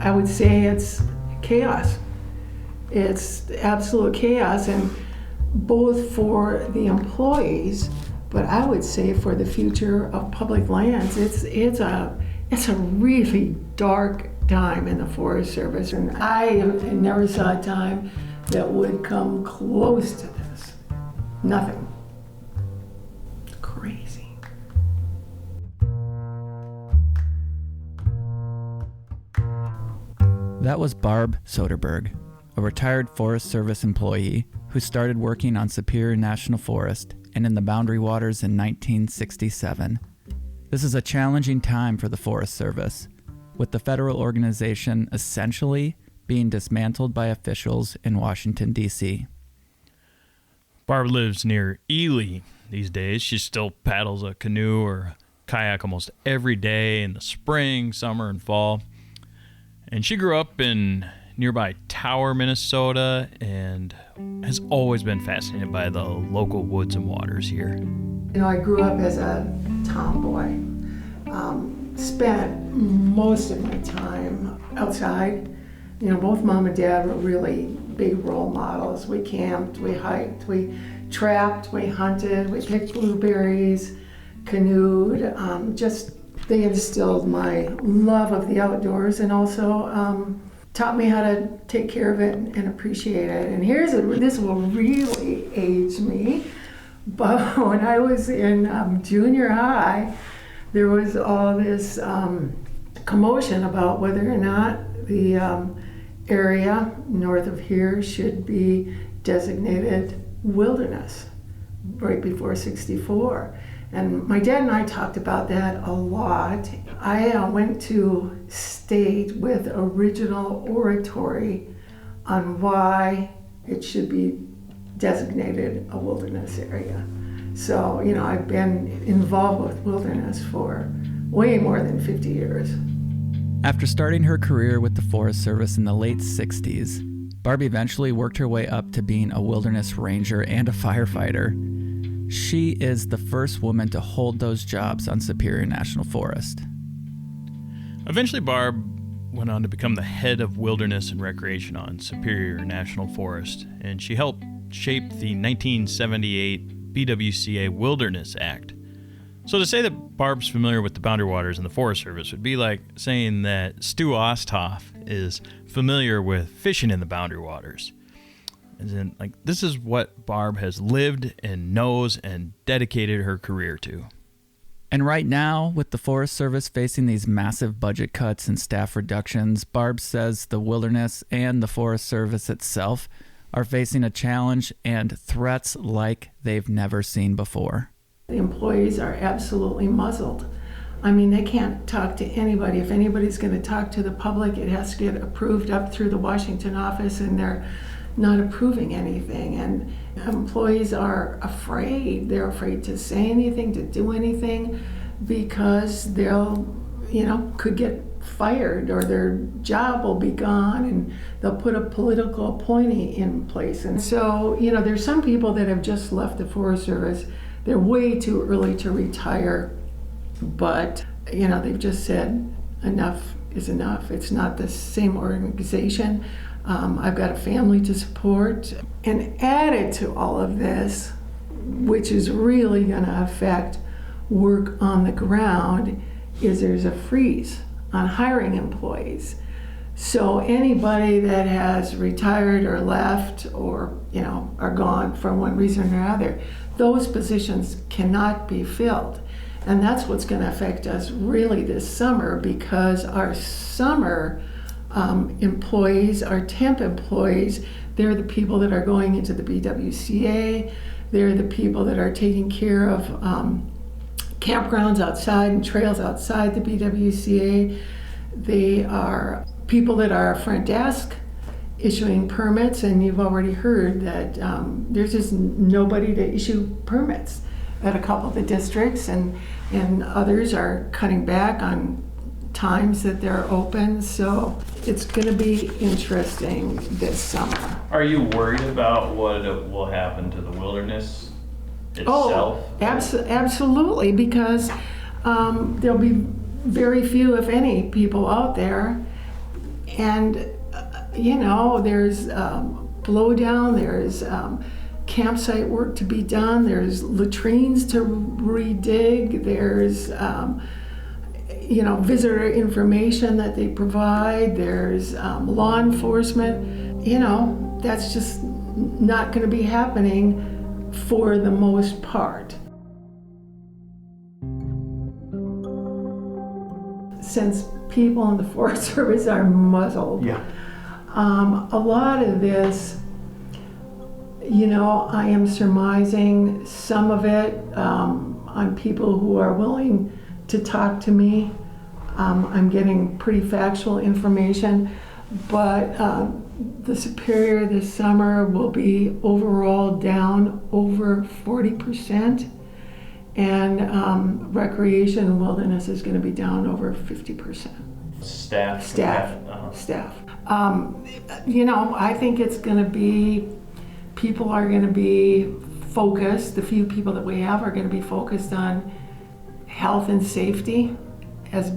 I would say it's chaos. It's absolute chaos, and both for the employees, but I would say for the future of public lands, it's a really dark time in the Forest Service, and I never saw a time that would come close to this. Nothing. Crazy. That was Barb Soderberg, a retired Forest Service employee who started working on Superior National Forest and in the Boundary Waters in 1967. This is a challenging time for the Forest Service, with the federal organization essentially being dismantled by officials in Washington, D.C. Barb lives near Ely these days. She still paddles a canoe or a kayak almost every day in the spring, summer, and fall. And she grew up in nearby Tower, Minnesota, and has always been fascinated by the local woods and waters here. You know, I grew up as a tomboy. Spent most of my time outside. You know, both mom and dad were really big role models. We camped, we hiked, we trapped, we hunted, we picked blueberries, canoed. They instilled my love of the outdoors, and also taught me how to take care of it and appreciate it. And this will really age me, but when I was in junior high, there was all this commotion about whether or not the area north of here should be designated wilderness right before 64. And my dad and I talked about that a lot. I went to state with original oratory on why it should be designated a wilderness area. So, you know, I've been involved with wilderness for way more than 50 years. After starting her career with the Forest Service in the late 60s, Barb eventually worked her way up to being a wilderness ranger and a firefighter. She is the first woman to hold those jobs on Superior National Forest. Eventually, Barb went on to become the head of wilderness and recreation on Superior National Forest, and she helped shape the 1978 BWCA Wilderness Act. So to say that Barb's familiar with the Boundary Waters and the Forest Service would be like saying that Stu Osthoff is familiar with fishing in the Boundary Waters. As in, this is what Barb has lived and knows and dedicated her career to. And right now, with the Forest Service facing these massive budget cuts and staff reductions, Barb says the wilderness and the Forest Service itself are facing a challenge and threats like they've never seen before. The employees are absolutely muzzled. I mean, they can't talk to anybody. If anybody's going to talk to the public, it has to get approved up through the Washington office, and they're not approving anything. And employees are afraid. They're afraid to say anything, to do anything, because they'll, could get fired or their job will be gone, and they'll put a political appointee in place. And so, there's some people that have just left the Forest Service. They're way too early to retire, but, they've just said enough is enough. It's not the same organization. I've got a family to support. And added to all of this, which is really gonna affect work on the ground, is there's a freeze on hiring employees. So anybody that has retired or left or, are gone for one reason or another, those positions cannot be filled. And that's what's going to affect us really this summer, because our summer employees, our temp employees, they're the people that are going into the BWCA. They're the people that are taking care of campgrounds outside and trails outside the BWCA. They are people that are front desk issuing permits, and you've already heard that there's just nobody to issue permits at a couple of the districts, and others are cutting back on times that they're open. So it's going to be interesting this summer. Are you worried about what will happen to the wilderness itself? Oh, absolutely, because there'll be very few, if any, people out there. And, there's blowdown, there's campsite work to be done, there's latrines to redig, there's, visitor information that they provide, there's law enforcement. That's just not going to be happening for the most part. Since people in the Forest Service are muzzled, a lot of this, I am surmising some of it on people who are willing to talk to me. I'm getting pretty factual information, but the Superior this summer will be overall down over 40%, and Recreation and Wilderness is going to be down over 50%. Staff. I think it's going to be, people are going to be focused, the few people that we have are going to be focused on health and safety as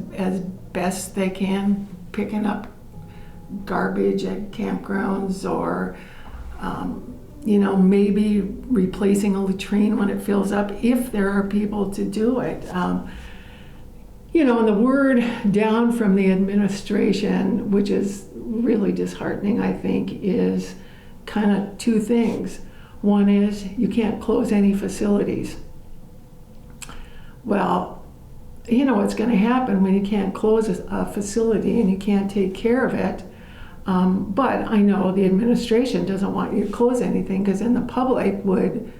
best they can, picking up garbage at campgrounds or, maybe replacing a latrine when it fills up, if there are people to do it. And the word down from the administration, which is really disheartening, I think, is kind of two things. One is you can't close any facilities. Well, what's going to happen when you can't close a facility and you can't take care of it. But I know the administration doesn't want you to close anything, because then the public would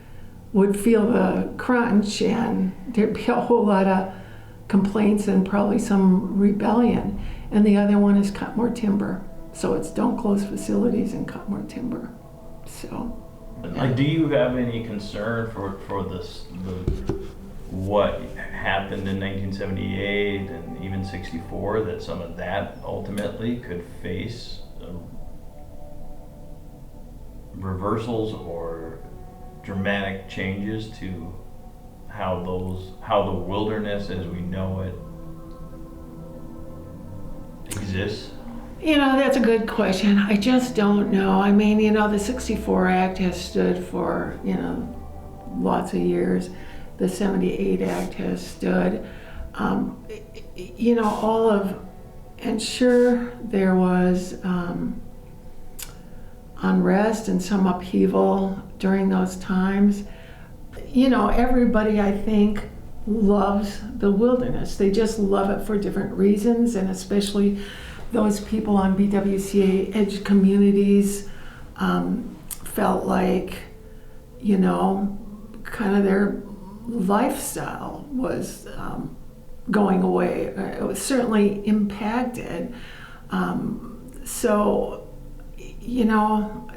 feel the crunch and there'd be a whole lot of complaints and probably some rebellion. And the other one is cut more timber. So it's don't close facilities and cut more timber. So. Do you have any concern for what happened in 1978 and even 64, that some of that ultimately could face reversals or dramatic changes to how the wilderness as we know it exists? That's a good question. I just don't know. I mean, the 64 Act has stood for, lots of years. The 78 Act has stood. And sure, there was unrest and some upheaval during those times. Everybody, I think, loves the wilderness. They just love it for different reasons, and especially those people on BWCA edge communities felt like, kind of their lifestyle was going away. It was certainly impacted. So,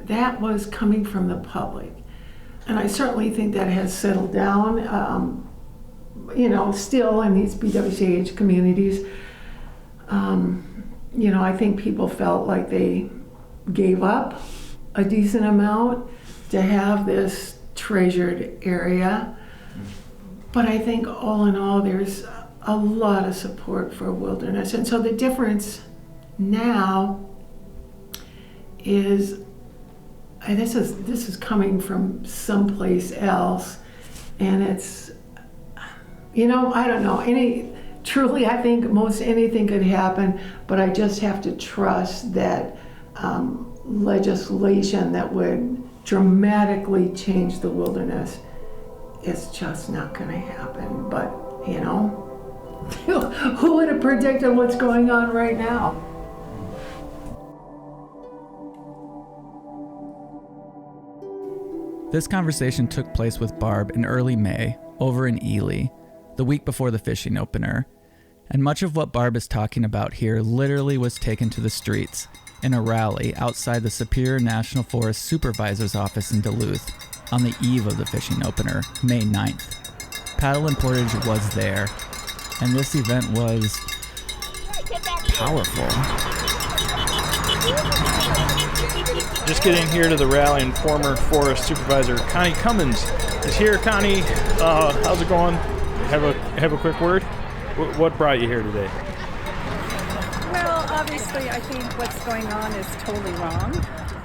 that was coming from the public. And I certainly think that has settled down, still in these BWCA edge communities. I think people felt like they gave up a decent amount to have this treasured area. But I think all in all, there's a lot of support for wilderness. And so the difference now is, and this is coming from someplace else, and it's, I don't know, truly I think most anything could happen, but I just have to trust that legislation that would dramatically change the wilderness is just not going to happen. But, who would have predicted what's going on right now? This conversation took place with Barb in early May over in Ely, the week before the fishing opener. And much of what Barb is talking about here literally was taken to the streets in a rally outside the Superior National Forest Supervisor's office in Duluth on the eve of the fishing opener, May 9th. Paddle and Portage was there, and this event was powerful. Just getting here to the rally, and former Forest Supervisor Connie Cummins is here. Connie, how's it going? Have a quick word. What brought you here today? Well, obviously, I think what's going on is totally wrong.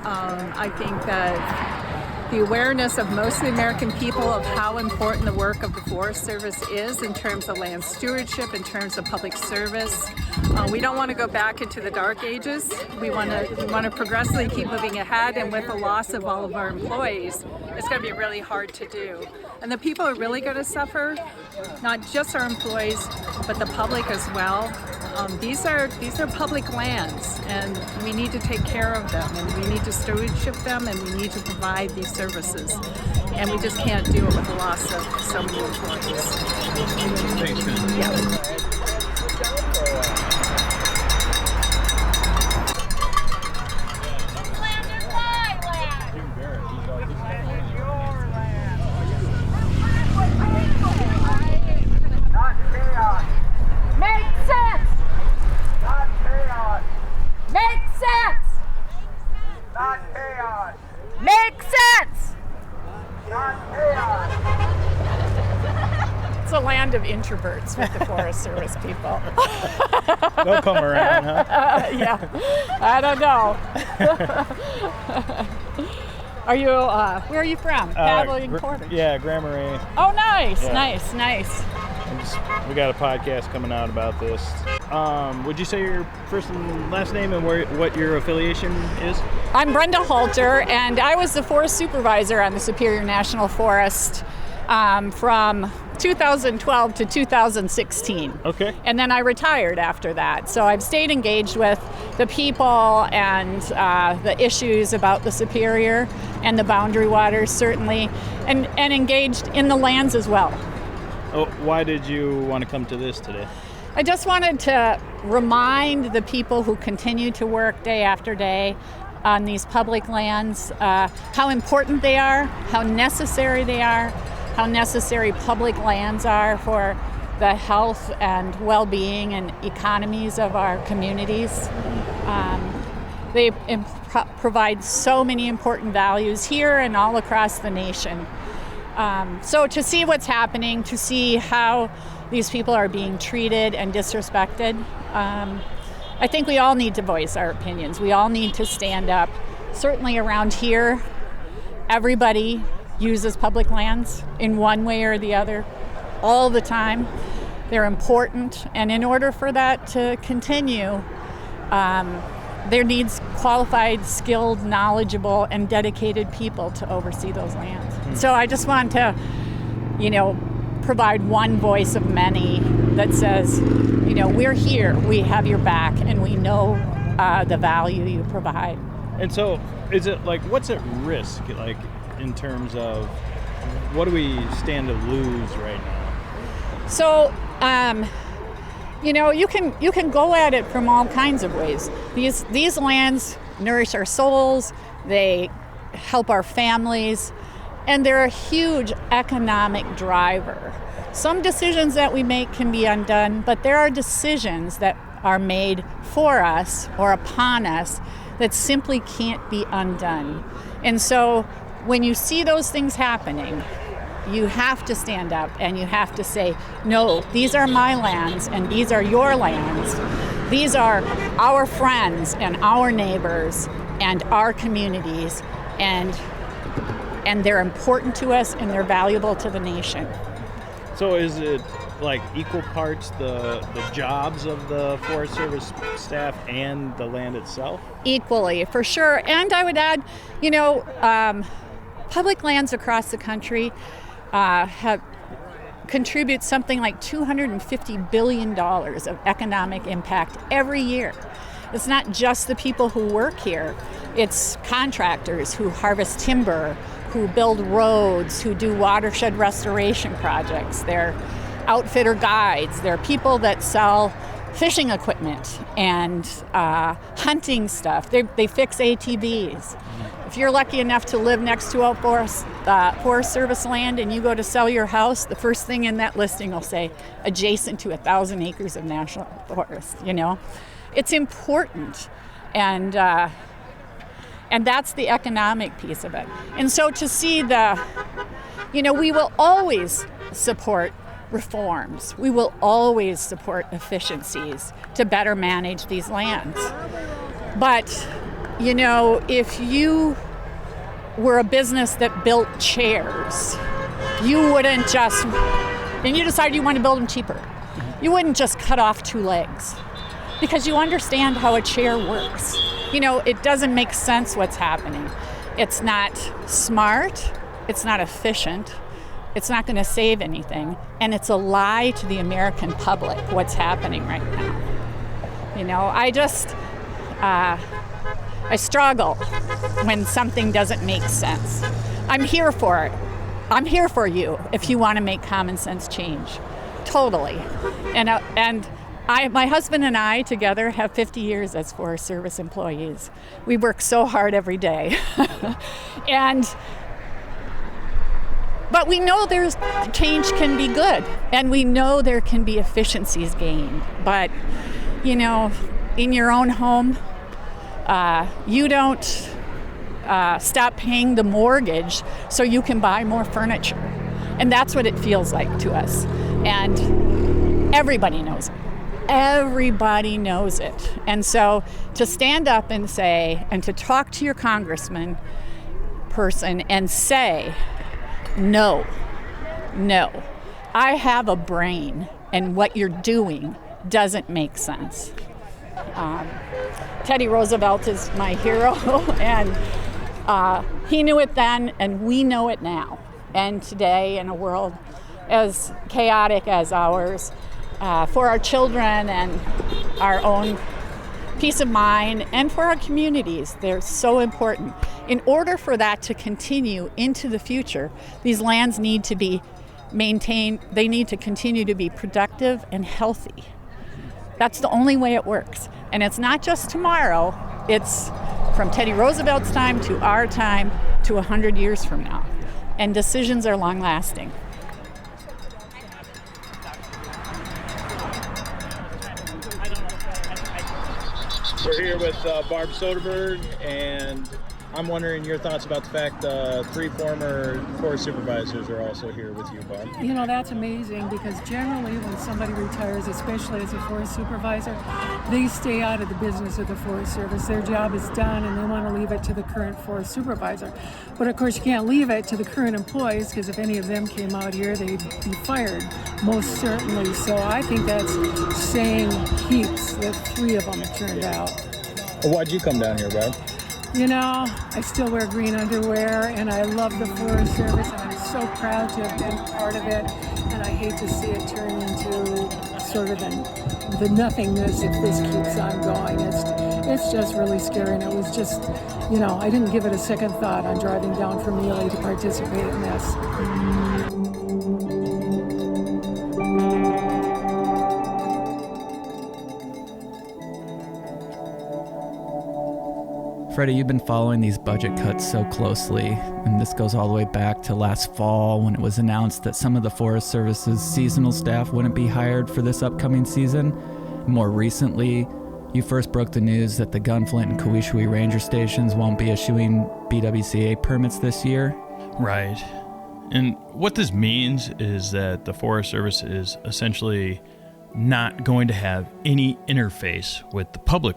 I think that the awareness of most of the American people of how important the work of the Forest Service is in terms of land stewardship, in terms of public service. We don't want to go back into the dark ages. We want to progressively keep moving ahead, and with the loss of all of our employees, it's going to be really hard to do. And the people are really going to suffer, not just our employees, but the public as well. These are public lands, and we need to take care of them, and we need to stewardship them, and we need to provide these services. And we just can't do it with the loss of so many employees. Thanks, Connie. Yeah. Of introverts with the Forest Service people. They'll come around, huh? Yeah, I don't know. Are you, where are you from? Paddling Quarters? Yeah, Grand Marais. Oh, nice, Yeah. nice. We got a podcast coming out about this. Would you say your first and last name and what your affiliation is? I'm Brenda Halter, and I was the Forest Supervisor on the Superior National Forest from 2012 to 2016. Okay. And then I retired after that. So I've stayed engaged with the people and the issues about the Superior and the boundary waters, certainly, and engaged in the lands as well. Oh, why did you want to come to this today? I just wanted to remind the people who continue to work day after day on these public lands how important they are, how necessary they are, how necessary public lands are for the health and well-being and economies of our communities. They provide so many important values here and all across the nation. So to see what's happening, to see how these people are being treated and disrespected, I think we all need to voice our opinions. We all need to stand up. Certainly around here, everybody uses public lands in one way or the other all the time. They're important, and in order for that to continue, there needs qualified, skilled, knowledgeable, and dedicated people to oversee those lands. So I just want to, provide one voice of many that says, we're here, we have your back, and we know the value you provide. And so, is it what's at risk, in terms of what do we stand to lose right now? So, you can go at it from all kinds of ways. These lands nourish our souls, they help our families, and they're a huge economic driver. Some decisions that we make can be undone, but there are decisions that are made for us or upon us that simply can't be undone. And so when you see those things happening, you have to stand up and you have to say, no, these are my lands and these are your lands. These are our friends and our neighbors and our communities, and they're important to us and they're valuable to the nation. So is it equal parts the jobs of the Forest Service staff and the land itself? Equally, for sure. And I would add, public lands across the country contribute something like $250 billion of economic impact every year. It's not just the people who work here. It's contractors who harvest timber, who build roads, who do watershed restoration projects. They're outfitter guides. They're people that sell fishing equipment and hunting stuff. They fix ATVs. If you're lucky enough to live next to a Forest Service land and you go to sell your house, the first thing in that listing will say, adjacent to 1,000 acres of national forest, It's important, and that's the economic piece of it. And so to see we will always support reforms. We will always support efficiencies to better manage these lands. But, you know, if you were a business that built chairs, you wouldn't just, and you decide you want to build them cheaper, you wouldn't just cut off 2 legs because you understand how a chair works. You know, it doesn't make sense what's happening. It's not smart, it's not efficient, it's not going to save anything, and it's a lie to the American public what's happening right now. You know, I struggle when something doesn't make sense. I'm here for it. I'm here for you if you want to make common sense change. Totally. And my husband and I together have 50 years as Forest Service employees. We work so hard every day. But we know change can be good, and we know there can be efficiencies gained. But, you know, in your own home, you don't stop paying the mortgage so you can buy more furniture. And that's what it feels like to us. And everybody knows it. Everybody knows it. And so to stand up and say, and to talk to your congressman person and say, no, I have a brain, and what you're doing doesn't make sense. Teddy Roosevelt is my hero, and he knew it then, and we know it now. And today, in a world as chaotic as ours, for our children and our own peace of mind, and for our communities, they're so important. In order for that to continue into the future, these lands need to be maintained. They need to continue to be productive and healthy. That's the only way it works. And it's not just tomorrow, it's from Teddy Roosevelt's time to our time to 100 years from now. And decisions are long lasting. We're here with Barb Soderberg, and I'm wondering your thoughts about the fact 3 former Forest Supervisors are also here with you, Barb. You know, that's amazing, because generally when somebody retires, especially as a Forest Supervisor, they stay out of the business of the Forest Service. Their job is done and they want to leave it to the current Forest Supervisor. But of course you can't leave it to the current employees, because if any of them came out here, they'd be fired, most certainly. So I think that's saying heaps that 3 of them turned out. Well, why'd you come down here, Barb? You know, I still wear green underwear, and I love the Forest Service, and I'm so proud to have been part of it, and I hate to see it turn into sort of the nothingness if this keeps on going. It's just really scary, and it was just, you know, I didn't give it a second thought on driving down from Ely to participate in this. Freddie, you've been following these budget cuts so closely, and this goes all the way back to last fall when it was announced that some of the Forest Service's seasonal staff wouldn't be hired for this upcoming season. More recently, you first broke the news that the Gunflint and Cowishui Ranger stations won't be issuing BWCA permits this year. Right. And what this means is that the Forest Service is essentially not going to have any interface with the public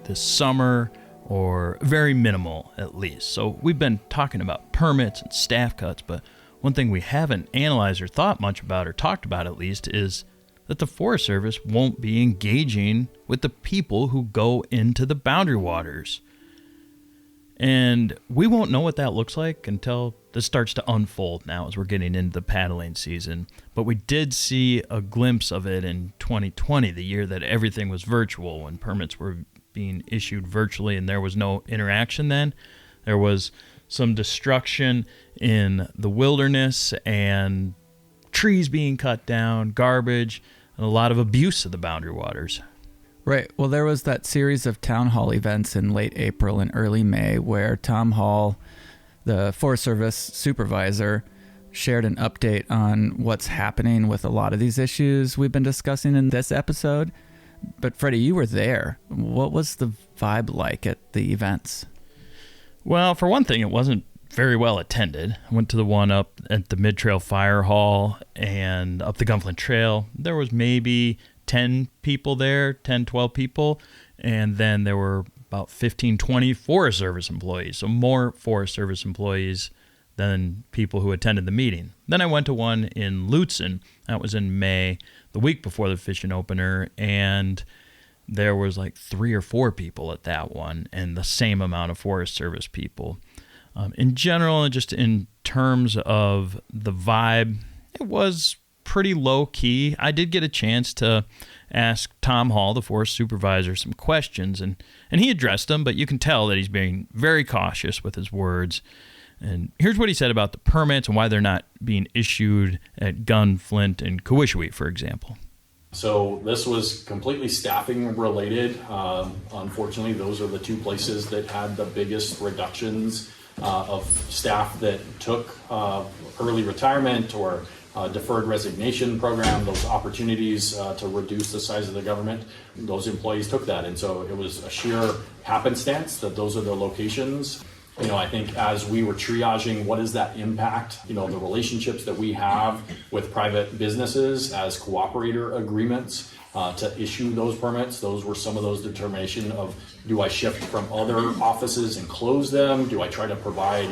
this summer, or very minimal at least. So we've been talking about permits and staff cuts, but one thing we haven't analyzed or thought much about, or talked about at least, is that the Forest Service won't be engaging with the people who go into the boundary waters. And we won't know what that looks like until this starts to unfold now as we're getting into the paddling season. But we did see a glimpse of it in 2020, the year that everything was virtual, when permits were being issued virtually and there was no interaction then. There was some destruction in the wilderness and trees being cut down, garbage, and a lot of abuse of the boundary waters. Right. Well, there was that series of town hall events in late April and early May where Tom Hall, the Forest Service supervisor, shared an update on what's happening with a lot of these issues we've been discussing in this episode. But Freddie, you were there. What was the vibe like at the events? Well, for one thing, it wasn't very well attended. I went to the one up at the Mid-Trail Fire Hall and up the Gunflint Trail. There was maybe 10 people there, 10, 12 people. And then there were about 15, 20 Forest Service employees. So more Forest Service employees than people who attended the meeting. Then I went to one in Lutsen. That was in May, the week before the fishing opener. And there was like 3 or 4 people at that one and the same amount of Forest Service people. In general, just in terms of the vibe, it was pretty low key. I did get a chance to ask Tom Hall, the Forest Supervisor, some questions, and he addressed them, but you can tell that he's being very cautious with his words. And here's what he said about the permits and why they're not being issued at Gunflint and Cowishiwi, for example. So this was completely staffing related. Unfortunately, those are the 2 places that had the biggest reductions of staff that took early retirement or deferred resignation program, those opportunities to reduce the size of the government. Those employees took that. And so it was a sheer happenstance that those are the locations. I think as we were triaging what is that impact, the relationships that we have with private businesses as cooperator agreements to issue those permits, those were some of those determination of, do I shift from other offices and close them? Do I try to provide,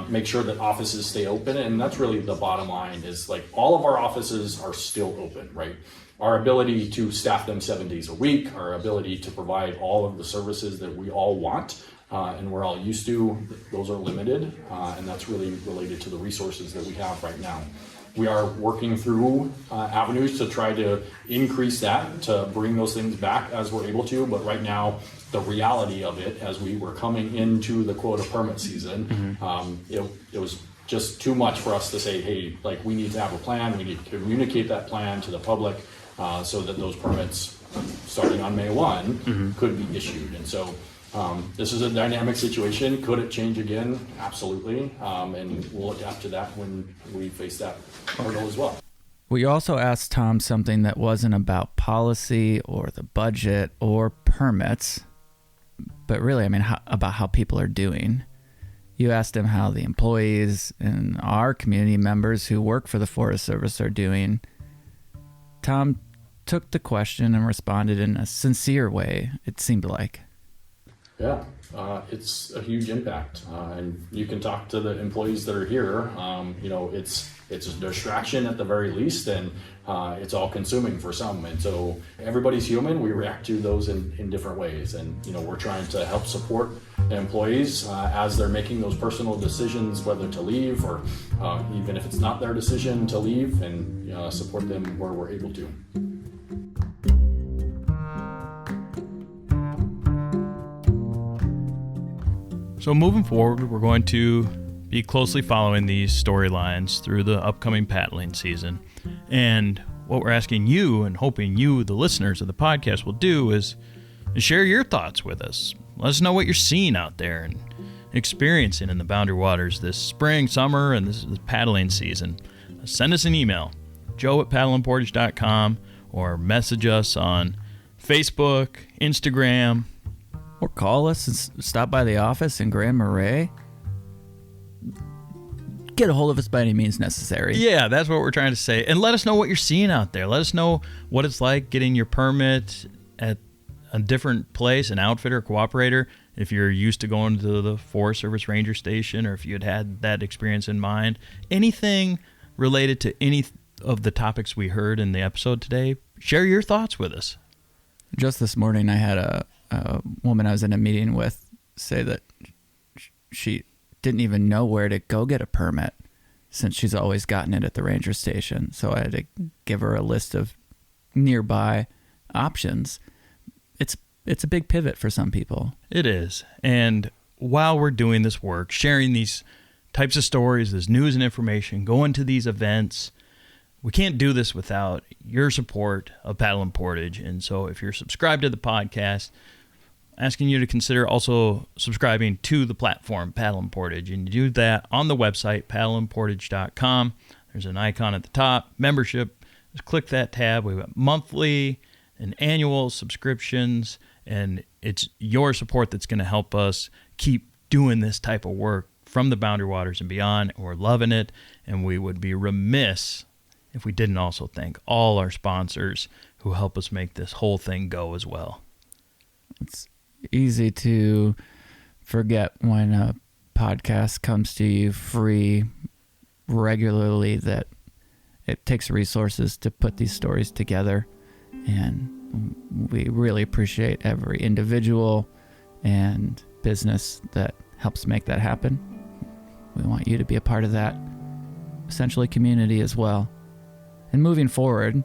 make sure that offices stay open? And that's really the bottom line, is like all of our offices are still open, right? Our ability to staff them 7 days a week, our ability to provide all of the services that we all want and we're all used to, those are limited, and that's really related to the resources that we have right now. We are working through avenues to try to increase that, to bring those things back as we're able to, but right now, the reality of it, as we were coming into the quota permit season, it was just too much for us to say, hey, like, we need to have a plan, we need to communicate that plan to the public so that those permits, starting on May 1, could be issued. And so this is a dynamic situation. Could it change again? Absolutely. And we'll adapt to that when we face that hurdle as well. We also asked Tom something that wasn't about policy or the budget or permits, but really, about how people are doing. You asked him how the employees and our community members who work for the Forest Service are doing. Tom took the question and responded in a sincere way, it seemed like. Yeah, it's a huge impact, and you can talk to the employees that are here. It's a distraction at the very least, and it's all consuming for some. And so everybody's human. We react to those in different ways, and we're trying to help support the employees as they're making those personal decisions, whether to leave or even if it's not their decision to leave, and support them where we're able to. So moving forward, we're going to be closely following these storylines through the upcoming paddling season. And what we're asking you and hoping you, the listeners of the podcast, will do is share your thoughts with us. Let us know what you're seeing out there and experiencing in the Boundary Waters this spring, summer, and this paddling season. Send us an email, joe@paddleandportage.com, or message us on Facebook, Instagram, or call us and stop by the office in Grand Marais. Get a hold of us by any means necessary. Yeah, that's what we're trying to say. And let us know what you're seeing out there. Let us know what it's like getting your permit at a different place, an outfitter, cooperator. If you're used to going to the Forest Service Ranger Station, or if you had that experience in mind. Anything related to any of the topics we heard in the episode today, share your thoughts with us. Just this morning, I had a woman I was in a meeting with say that she didn't even know where to go get a permit since she's always gotten it at the ranger station. So I had to give her a list of nearby options. It's a big pivot for some people. It is. And while we're doing this work, sharing these types of stories, this news and information, going to these events, we can't do this without your support of Paddle and Portage. And so if you're subscribed to the podcast, asking you to consider also subscribing to the platform, Paddle and Portage. And you do that on the website, paddleandportage.com. There's an icon at the top, membership. Just click that tab. We've got monthly and annual subscriptions, and it's your support that's going to help us keep doing this type of work from the Boundary Waters and beyond. We're loving it, and we would be remiss if we didn't also thank all our sponsors who help us make this whole thing go as well. It's easy to forget when a podcast comes to you free regularly that it takes resources to put these stories together, and we really appreciate every individual and business that helps make that happen. We want you to be a part of that, essentially community as well. And moving forward,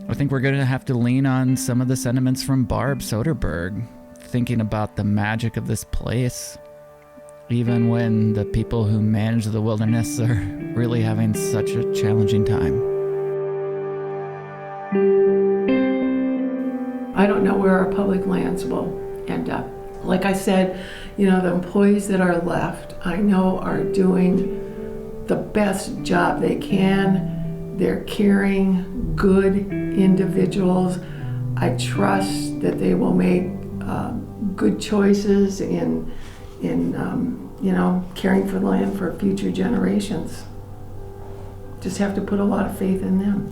I think we're going to have to lean on some of the sentiments from Barb Soderberg, thinking about the magic of this place, even when the people who manage the wilderness are really having such a challenging time. I don't know where our public lands will end up. Like I said, the employees that are left, I know are doing the best job they can. They're caring, good individuals. I trust that they will make good choices in caring for the land for future generations. Just have to put a lot of faith in them.